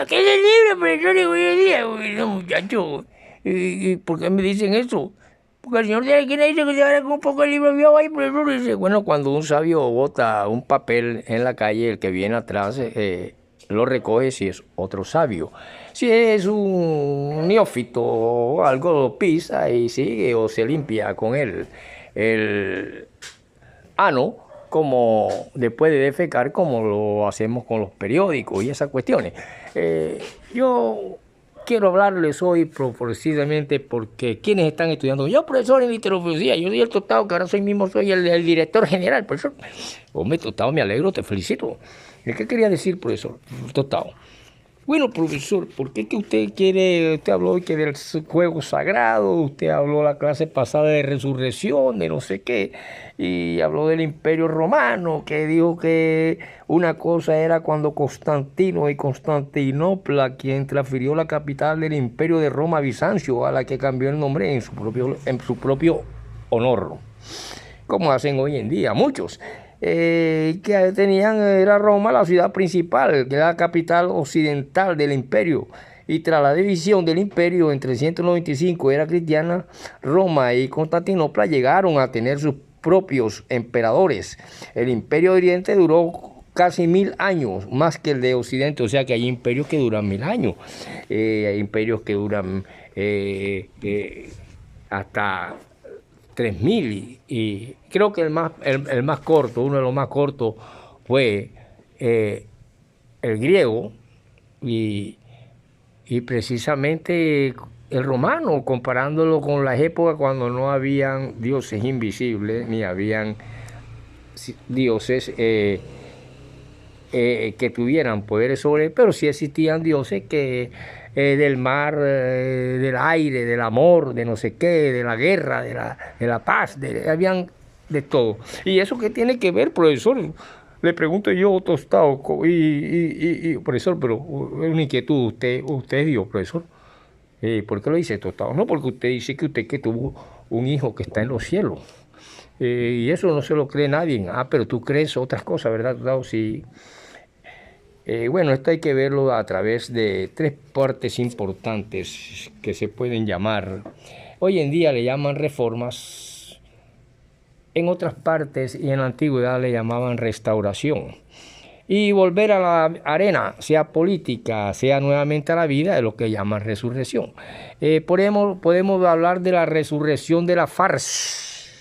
¿qué es el libre, profesor? Y hoy en día, no, muchacho, ¿y por qué me dicen eso? Porque el señor tiene que dice que se vaya con un poco de libro viejo ahí, profesor. Y dice, bueno, cuando un sabio bota un papel en la calle, el que viene atrás lo recoge si es otro sabio. Si es un neófito o algo, lo pisa y sigue o se limpia con él el ano, como después de defecar, como lo hacemos con los periódicos y esas cuestiones. Yo quiero hablarles hoy precisamente porque quienes están estudiando, yo profesor en literofilosofía, yo soy el Tostado, que ahora soy el director general, profesor. Hombre, Tostado, me alegro, te felicito. ¿Qué quería decir, profesor Tostado? Bueno, profesor, ¿por qué que usted habló hoy que del juego sagrado, usted habló la clase pasada de resurrección, de no sé qué, y habló del Imperio Romano, que dijo que una cosa era cuando Constantino y Constantinopla, quien transfirió la capital del Imperio de Roma a Bizancio, a la que cambió el nombre en su propio honor, como hacen hoy en día muchos. Que tenían, era Roma la ciudad principal, que era la capital occidental del imperio. Y tras la división del imperio en 395 era cristiana, Roma y Constantinopla llegaron a tener sus propios emperadores. El imperio de Oriente duró casi 1000 años, más que el de Occidente, o sea que hay imperios que duran 1000 años, hay imperios que duran hasta 3000 y creo que el más corto, uno de los más cortos fue el griego y precisamente el romano, comparándolo con las épocas cuando no habían dioses invisibles ni habían dioses que tuvieran poderes sobre él, pero sí existían dioses que del mar, del aire, del amor, de no sé qué, de la guerra, de la paz, habían de todo. ¿Y eso qué tiene que ver, profesor? Le pregunto yo, Tostado, profesor, pero es una inquietud, usted es Dios, profesor. ¿Por qué lo dice Tostado? No, porque usted dice que usted que tuvo un hijo que está en los cielos. Y eso no se lo cree nadie. Ah, pero tú crees otras cosas, ¿verdad, Tostado? Sí. Bueno, esto hay que verlo a través de tres partes importantes que se pueden llamar, hoy en día le llaman reformas, en otras partes y en la antigüedad le llamaban restauración. Y volver a la arena, sea política, sea nuevamente a la vida, es lo que llaman resurrección. Podemos hablar de la resurrección de la farsa,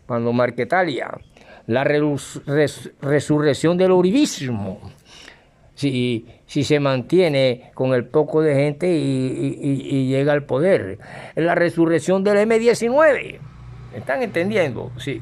cuando Marquetalia, la resurrección del uribismo, si se mantiene con el poco de gente y llega al poder. La resurrección del M-19. ¿Me están entendiendo? Sí,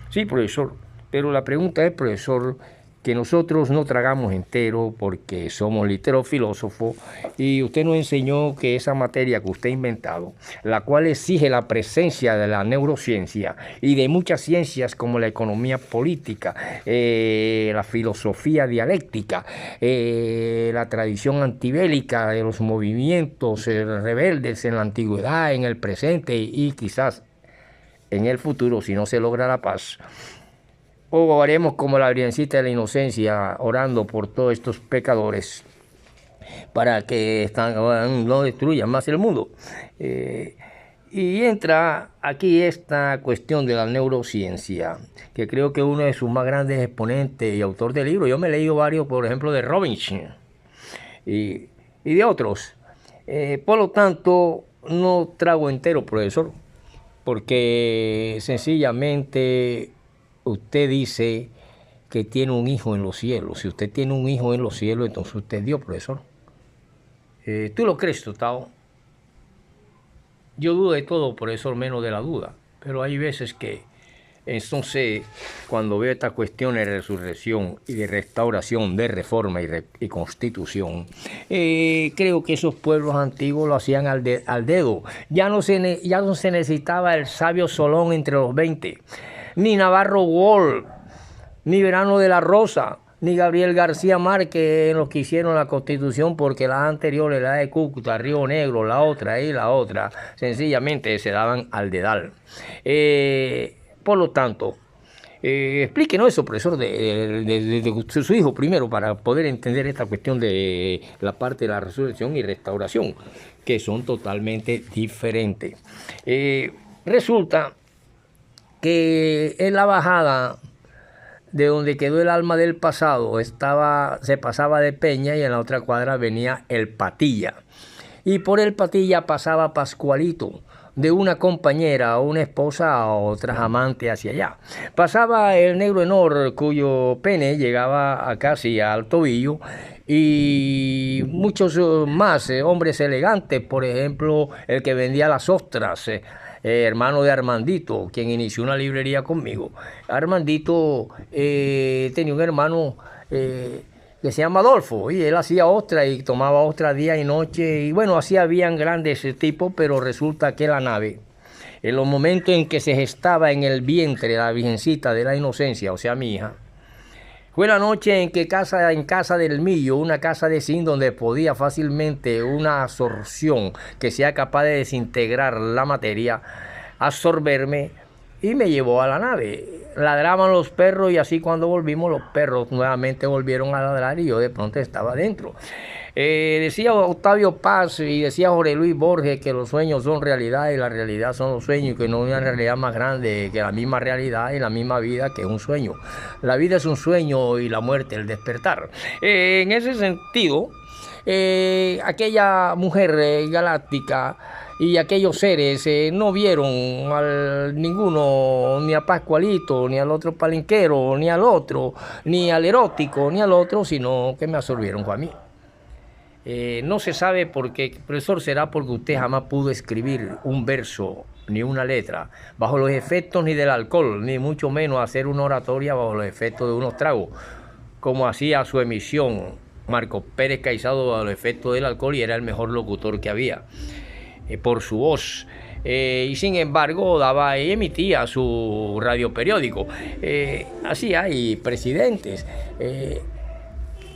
sí, profesor. Pero la pregunta es, profesor, que nosotros no tragamos entero porque somos literofilósofos y usted nos enseñó que esa materia que usted ha inventado, la cual exige la presencia de la neurociencia y de muchas ciencias como la economía política, la filosofía dialéctica, la tradición antibélica de los movimientos rebeldes en la antigüedad, en el presente y quizás en el futuro, si no se logra la paz, o haremos como la Virgencita de la Inocencia, orando por todos estos pecadores para que no destruyan más el mundo. Y entra aquí esta cuestión de la neurociencia, que creo que uno de sus más grandes exponentes y autor de libros, yo me he leído varios, por ejemplo, de Robinson y de otros. Por lo tanto, no trago entero, profesor, porque sencillamente usted dice que tiene un hijo en los cielos. Si usted tiene un hijo en los cielos, entonces usted es Dios, profesor. ¿Tú lo crees, Tostado? Yo dudo de todo, profesor, menos de la duda. Pero hay veces que, entonces, cuando veo estas cuestiones de resurrección y de restauración, de reforma y constitución, creo que esos pueblos antiguos lo hacían al dedo. Ya no se necesitaba el sabio Solón entre los 20, ni Navarro Wolf, ni Verano de la Rosa, ni Gabriel García Márquez en los que hicieron la Constitución, porque las anteriores, la de Cúcuta, Río Negro, la otra, sencillamente se daban al dedal. Por lo tanto, Explíquenos eso, profesor, de su hijo primero, para poder entender esta cuestión de la parte de la resurrección y restauración, que son totalmente diferentes. Resulta que en la bajada de donde quedó el alma del pasado se pasaba de Peña y en la otra cuadra venía el Patilla. Y por el Patilla pasaba Pascualito, de una compañera o una esposa a otras amantes hacia allá. Pasaba el negro Enor, cuyo pene llegaba a casi al tobillo, y muchos más hombres elegantes, por ejemplo, el que vendía las ostras, hermano de Armandito, quien inició una librería conmigo. Armandito tenía un hermano que se llama Adolfo, y él hacía ostras y tomaba ostras día y noche, y bueno, así habían grandes tipos, pero resulta que la nave, en los momentos en que se gestaba en el vientre la Virgencita de la Inocencia, o sea, mi hija, fue la noche en que en casa del Millo, una casa de zinc donde podía fácilmente una absorción que sea capaz de desintegrar la materia, absorberme, y me llevó a la nave. Ladraban los perros y así cuando volvimos los perros nuevamente volvieron a ladrar y yo de pronto estaba dentro. Decía Octavio Paz y decía Jorge Luis Borges que los sueños son realidad y la realidad son los sueños, y que no hay una realidad más grande que la misma realidad y la misma vida que un sueño. La vida es un sueño y la muerte el despertar. En ese sentido, aquella mujer galáctica y aquellos seres no vieron ninguno, ni a Pascualito, ni al otro palenquero, ni al otro, ni al erótico, ni al otro, sino que me absorbieron a mí. No se sabe por qué, profesor, será porque usted jamás pudo escribir un verso ni una letra bajo los efectos ni del alcohol, ni mucho menos hacer una oratoria bajo los efectos de unos tragos, como hacía su emisión Marco Pérez Caicedo bajo los efectos del alcohol, y era el mejor locutor que había por su voz. Y sin embargo daba y emitía su radioperiódico. Así hay presidentes.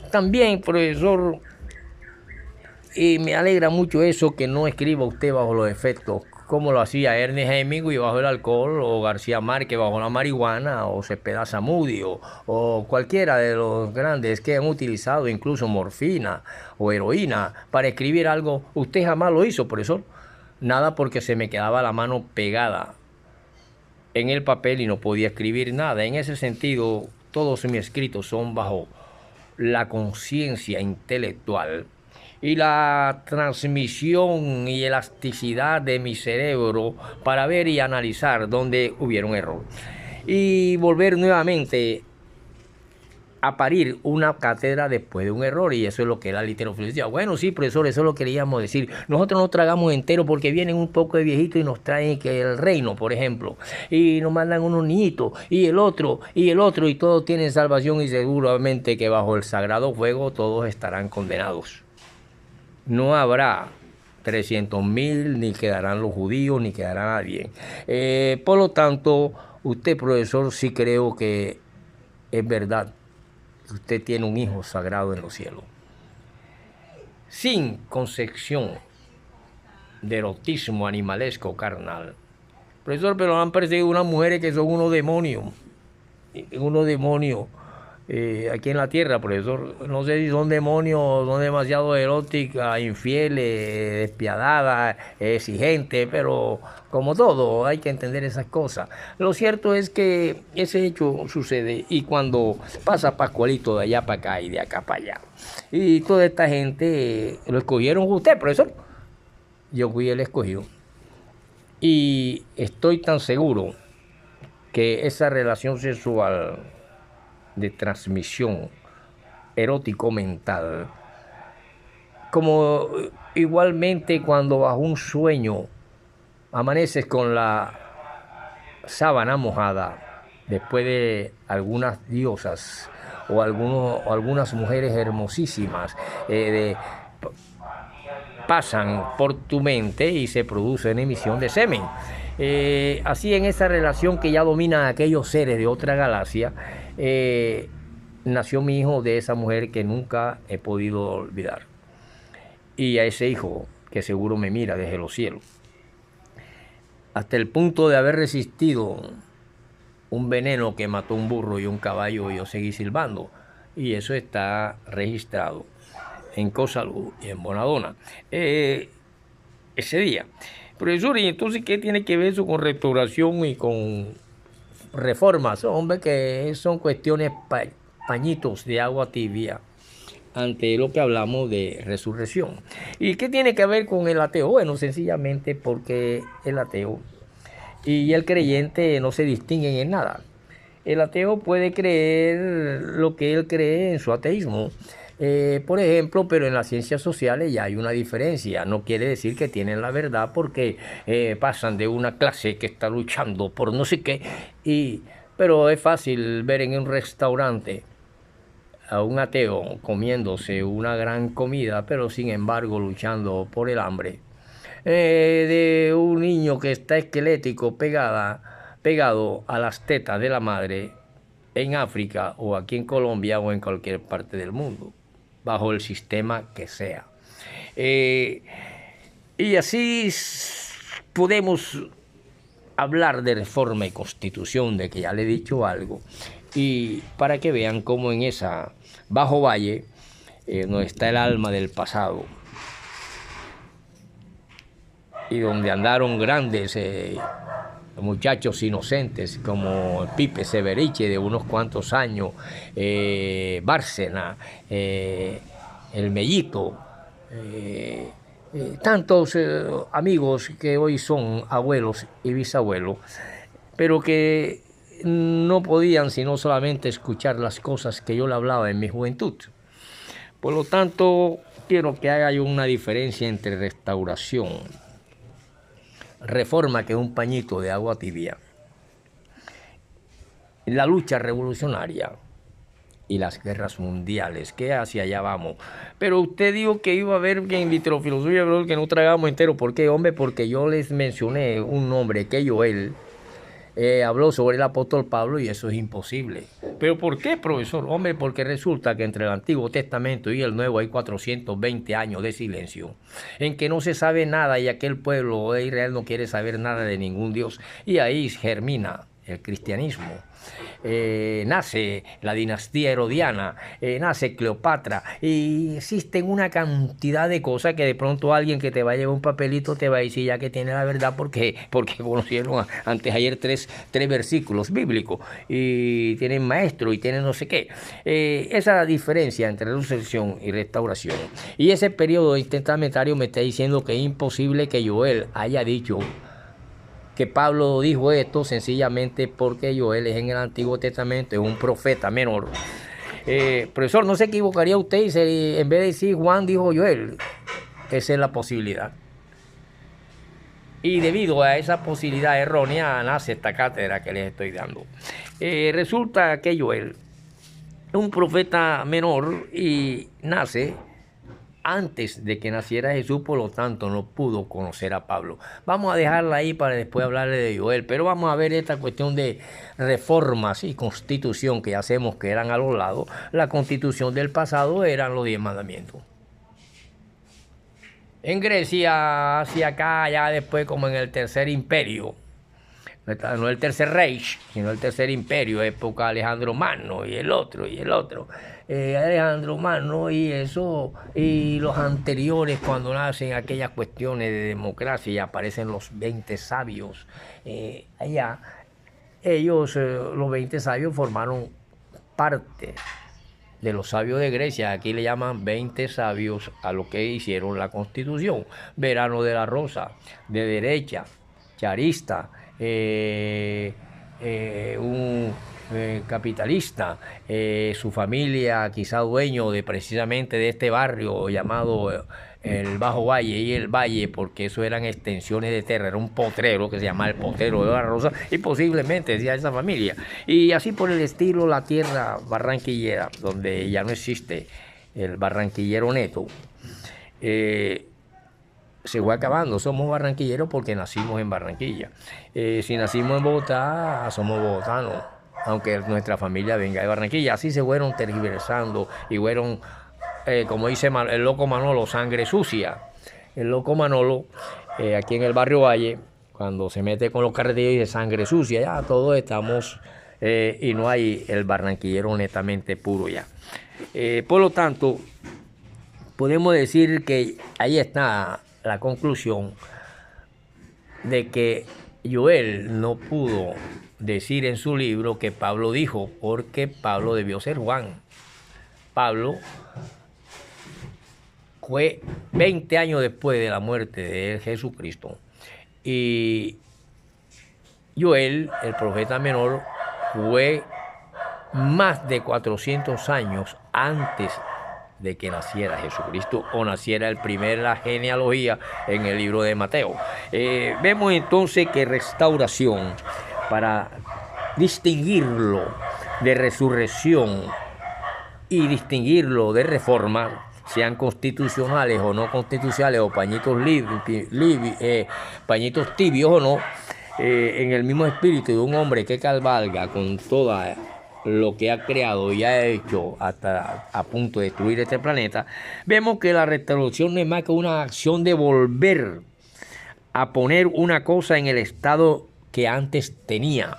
También, profesor, y me alegra mucho eso, que no escriba usted bajo los efectos, como lo hacía Ernest Hemingway bajo el alcohol, o García Márquez bajo la marihuana, o Cepeda Zamudio, o cualquiera de los grandes que han utilizado incluso morfina o heroína para escribir algo. Usted jamás lo hizo, profesor. Nada, porque se me quedaba la mano pegada en el papel y no podía escribir nada. En ese sentido, todos mis escritos son bajo la conciencia intelectual y la transmisión y elasticidad de mi cerebro para ver y analizar dónde hubiera un error. Y volver nuevamente a parir una cátedra después de un error, y eso es lo que la literofilosofía. Bueno, sí, profesor, eso lo queríamos decir. Nosotros nos tragamos entero porque vienen un poco de viejitos y nos traen que el reino, por ejemplo, y nos mandan unos niñitos, y el otro, y todos tienen salvación, y seguramente que bajo el sagrado fuego todos estarán condenados. No habrá 300.000, ni quedarán los judíos, ni quedará nadie. Por lo tanto, usted, profesor, sí creo que es verdad. Usted tiene un hijo sagrado en los cielos, sin concepción de erotismo animalesco carnal. Profesor, pero han perseguido unas mujeres que son unos demonios aquí en la tierra, profesor. No sé si son demonios, son demasiado eróticas, infieles, despiadadas, exigentes, pero como todo, hay que entender esas cosas. Lo cierto es que ese hecho sucede, y cuando pasa Pascualito de allá para acá y de acá para allá, y toda esta gente lo escogieron usted, profesor. Yo fui el escogido, y estoy tan seguro que esa relación sexual de transmisión erótico-mental, como igualmente cuando bajo un sueño amaneces con la sábana mojada, después de algunas diosas o algunas mujeres hermosísimas pasan por tu mente y se produce una emisión de semen. Así, en esa relación que ya domina a aquellos seres de otra galaxia, nació mi hijo de esa mujer que nunca he podido olvidar, y a ese hijo que seguro me mira desde los cielos, hasta el punto de haber resistido un veneno que mató un burro y un caballo y yo seguí silbando. Y eso está registrado en Cosalud y en Bonadona. Ese día. Profesor, ¿y entonces qué tiene que ver eso con restauración y con reformas? Hombre, que son cuestiones pañitos de agua tibia ante lo que hablamos de resurrección. ¿Y qué tiene que ver con el ateo? Bueno, sencillamente porque el ateo y el creyente no se distinguen en nada. El ateo puede creer lo que él cree en su ateísmo. Por ejemplo, pero en las ciencias sociales ya hay una diferencia. No quiere decir que tienen la verdad porque pasan de una clase que está luchando por no sé qué. Pero es fácil ver en un restaurante a un ateo comiéndose una gran comida, pero sin embargo luchando por el hambre. De un niño que está esquelético pegado a las tetas de la madre en África o aquí en Colombia o en cualquier parte del mundo, bajo el sistema que sea. Y así podemos hablar de reforma y constitución, de que ya le he dicho algo, y para que vean cómo en esa Bajo Valle donde está el alma del pasado y donde andaron grandes muchachos inocentes como Pipe Severiche de unos cuantos años, Bárcena, el Mellito, tantos amigos que hoy son abuelos y bisabuelos, pero que no podían sino solamente escuchar las cosas que yo le hablaba en mi juventud. Por lo tanto, quiero que haya una diferencia entre restauración, reforma, que es un pañito de agua tibia, la lucha revolucionaria y las guerras mundiales, que hacia allá vamos. Pero usted dijo que iba a haber que en vitrofilosofía que no tragamos entero. ¿Por qué, hombre? Porque yo les mencioné un nombre que Joel habló sobre el apóstol Pablo y eso es imposible. ¿Pero por qué, profesor? Hombre, porque resulta que entre el Antiguo Testamento y el Nuevo hay 420 años de silencio, en que no se sabe nada y aquel pueblo de Israel no quiere saber nada de ningún Dios. Y ahí germina el cristianismo. Nace la dinastía herodiana, nace Cleopatra, y existen una cantidad de cosas que de pronto alguien que te va a llevar un papelito te va a decir ya que tiene la verdad porque conocieron antes ayer tres versículos bíblicos y tienen maestro y tienen no sé qué. Esa diferencia entre resurrección y restauración y ese periodo testamentario me está diciendo que es imposible que Joel haya dicho que Pablo dijo esto sencillamente porque Joel es en el Antiguo Testamento, es un profeta menor. Profesor, ¿no se equivocaría usted si en vez de decir Juan dijo Joel? Esa es la posibilidad. Y debido a esa posibilidad errónea nace esta cátedra que les estoy dando. Resulta que Joel es un profeta menor y nace antes de que naciera Jesús, por lo tanto no pudo conocer a Pablo. Vamos a dejarla ahí para después hablarle de Joel, pero vamos a ver esta cuestión de reformas y constitución que hacemos que eran a los lados. La constitución del pasado eran los 10 mandamientos. En Grecia, hacia acá, ya después como en el Tercer Imperio, no el Tercer Reich, sino el Tercer Imperio, época Alejandro Magno y el otro. Alejandro Magno y eso, y los anteriores, cuando nacen aquellas cuestiones de democracia y aparecen los 20 sabios, allá, ellos, los 20 sabios, formaron parte de los sabios de Grecia. Aquí le llaman 20 sabios a lo que hicieron la Constitución. Verano de la Rosa, de derecha, charista, un capitalista, su familia quizá dueño de precisamente de este barrio llamado el Bajo Valle y el Valle, porque eso eran extensiones de tierra, era un potrero que se llamaba el Potrero de la Rosa y posiblemente decía esa familia. Y así por el estilo la tierra barranquillera, donde ya no existe el barranquillero neto, se fue acabando. Somos barranquilleros porque nacimos en Barranquilla. Si nacimos en Bogotá, somos bogotanos, aunque nuestra familia venga de Barranquilla. Así se fueron tergiversando y fueron, como dice el loco Manolo, sangre sucia. El loco Manolo, aquí en el barrio Valle, cuando se mete con los carretillos dice sangre sucia. Ya todos estamos y no hay el barranquillero netamente puro ya. Por lo tanto, podemos decir que ahí está la conclusión de que Joel no pudo decir en su libro que Pablo dijo, porque Pablo debió ser Juan. Pablo fue 20 años después de la muerte de Jesucristo, y Joel, el profeta menor, fue más de 400 años antes de que naciera Jesucristo o naciera la genealogía en el libro de Mateo. Vemos entonces que restauración, para distinguirlo de resurrección y distinguirlo de reforma, sean constitucionales o no constitucionales, o pañitos pañitos tibios o no, en el mismo espíritu de un hombre que cabalga con toda lo que ha creado y ha hecho hasta a punto de destruir este planeta, vemos que la restauración no es más que una acción de volver a poner una cosa en el estado que antes tenía.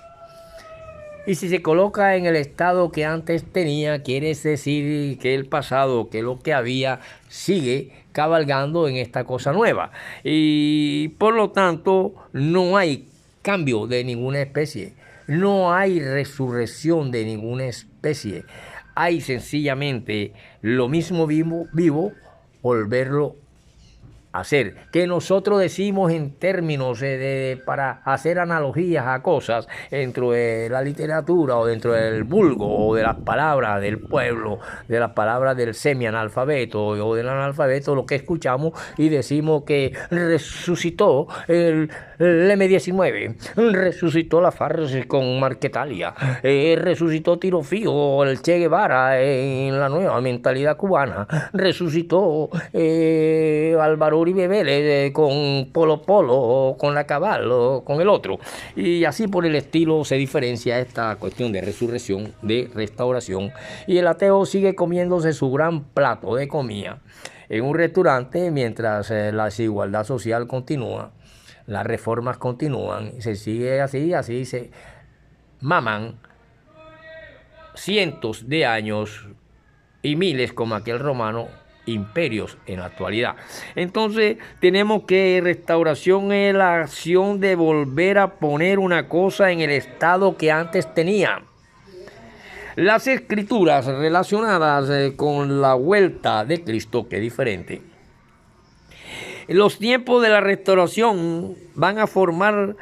Y si se coloca en el estado que antes tenía, quiere decir que el pasado, que lo que había, sigue cabalgando en esta cosa nueva. Y por lo tanto, no hay cambio de ninguna especie. No hay resurrección de ninguna especie. Hay sencillamente lo mismo vivo, volverlo a hacer. Que nosotros decimos en términos para hacer analogías a cosas dentro de la literatura o dentro del vulgo o de las palabras del pueblo, de las palabras del semianalfabeto o del analfabeto, lo que escuchamos y decimos que resucitó el M-19, resucitó la FARC con Marquetalia, resucitó Tiro Fijo, el Che Guevara en la nueva mentalidad cubana, resucitó Álvaro Uribe Vélez con Polo Polo, con la Cabal o con el otro, y así por el estilo se diferencia esta cuestión de resurrección, de restauración. Y el ateo sigue comiéndose su gran plato de comida en un restaurante mientras la desigualdad social continúa, las reformas continúan, se sigue así se maman cientos de años y miles, como aquel romano, imperios en la actualidad. Entonces tenemos que restauración es la acción de volver a poner una cosa en el estado que antes tenía. Las escrituras relacionadas con la vuelta de Cristo, que es diferente. Los tiempos de la restauración van a formar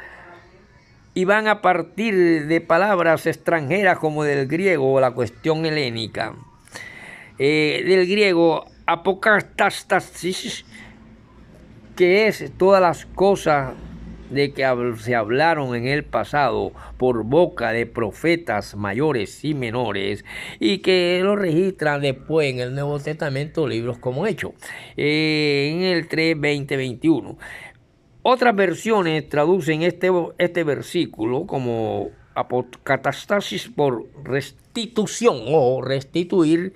y van a partir de palabras extranjeras como del griego, la cuestión helénica. Del griego apokatastasis, que es todas las cosas de que se hablaron en el pasado por boca de profetas mayores y menores, y que lo registran después en el Nuevo Testamento libros como Hechos, en el 3, 20, 21. Otras versiones traducen este versículo como apokatastasis por restitución o restituir,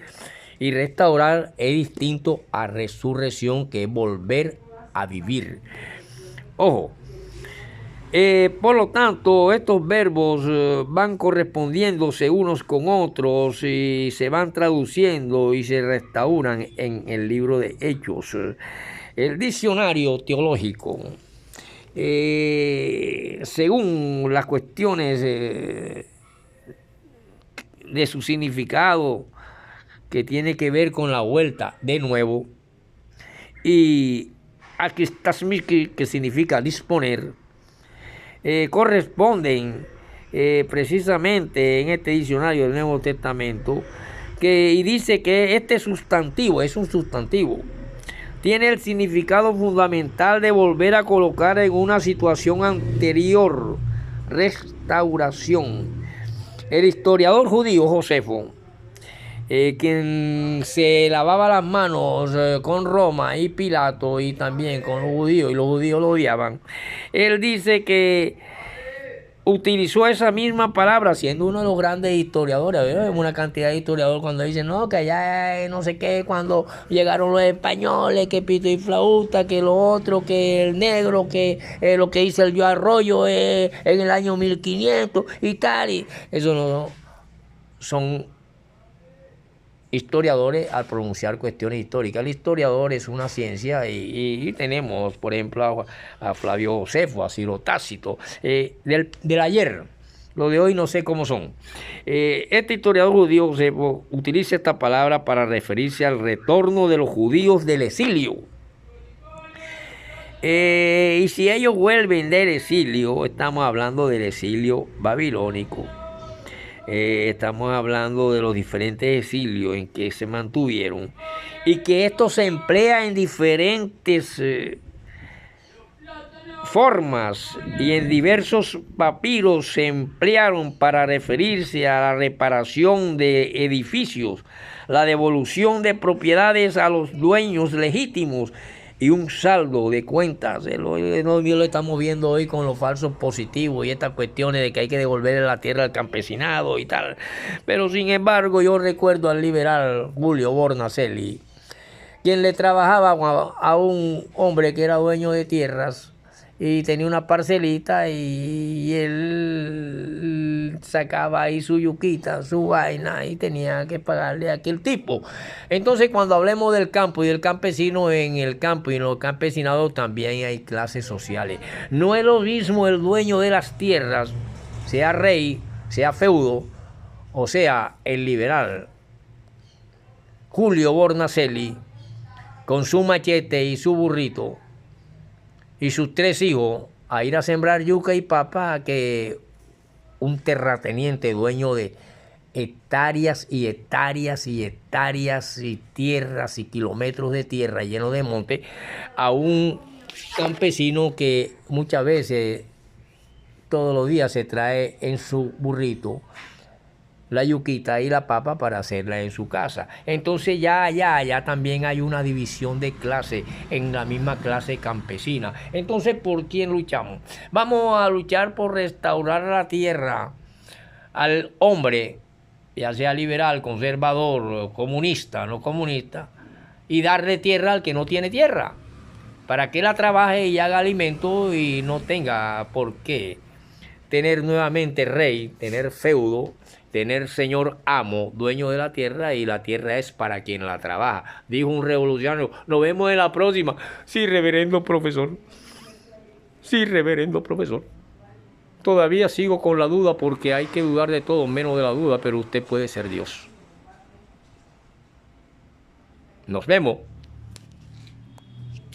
y restaurar es distinto a resurrección, que es volver a vivir. Ojo, por lo tanto, estos verbos van correspondiéndose unos con otros y se van traduciendo y se restauran en el libro de Hechos. El diccionario teológico, según las cuestiones de su significado, que tiene que ver con la vuelta de nuevo, y akistasmiki, que significa disponer, corresponden precisamente en este diccionario del Nuevo Testamento, y dice que este sustantivo es un sustantivo, tiene el significado fundamental de volver a colocar en una situación anterior, restauración. El historiador judío Josefo, quien se lavaba las manos con Roma y Pilato y también con los judíos, y los judíos lo odiaban, él dice que utilizó esa misma palabra, siendo uno de los grandes historiadores. Vemos una cantidad de historiadores cuando dicen, no, que allá no sé qué, cuando llegaron los españoles, que pito y flauta, que lo otro, que el negro, que lo que dice el Yo Arroyo en el año 1500 y tal. Y eso no son historiadores al pronunciar cuestiones históricas. El historiador es una ciencia y tenemos, por ejemplo, a Flavio Josefo, a Ciro Tácito, del ayer. Lo de hoy no sé cómo son. Este historiador judío Josefo utiliza esta palabra para referirse al retorno de los judíos del exilio. Y si ellos vuelven del exilio, estamos hablando del exilio babilónico. Estamos hablando de los diferentes exilios en que se mantuvieron y que esto se emplea en diferentes formas y en diversos papiros se emplearon para referirse a la reparación de edificios, la devolución de propiedades a los dueños legítimos y un saldo de cuentas. Lo estamos viendo hoy con los falsos positivos y estas cuestiones de que hay que devolverle la tierra al campesinado y tal. Pero sin embargo, yo recuerdo al liberal Julio Bornacelli, quien le trabajaba a un hombre que era dueño de tierras y tenía una parcelita y él sacaba ahí su yuquita, su vaina y tenía que pagarle a aquel tipo. Entonces cuando hablemos del campo y del campesino, en el campo y en los campesinados también hay clases sociales. No es lo mismo el dueño de las tierras, sea rey, sea feudo, o sea el liberal Julio Bornacelli, con su machete y su burrito y sus 3 hijos a ir a sembrar yuca y papa, que un terrateniente dueño de hectáreas y hectáreas y hectáreas y tierras y kilómetros de tierra lleno de monte, a un campesino que muchas veces todos los días se trae en su burrito la yuquita y la papa para hacerla en su casa. Entonces ya también hay una división de clase en la misma clase campesina. Entonces, ¿por quién luchamos? Vamos a luchar por restaurar la tierra al hombre, ya sea liberal, conservador, comunista, no comunista, y darle tierra al que no tiene tierra, para que la trabaje y haga alimento y no tenga por qué tener nuevamente rey, tener feudo, tener señor amo, dueño de la tierra, y la tierra es para quien la trabaja. Dijo un revolucionario, nos vemos en la próxima. Sí, reverendo profesor. Sí, reverendo profesor. Todavía sigo con la duda porque hay que dudar de todo, menos de la duda, pero usted puede ser Dios. Nos vemos.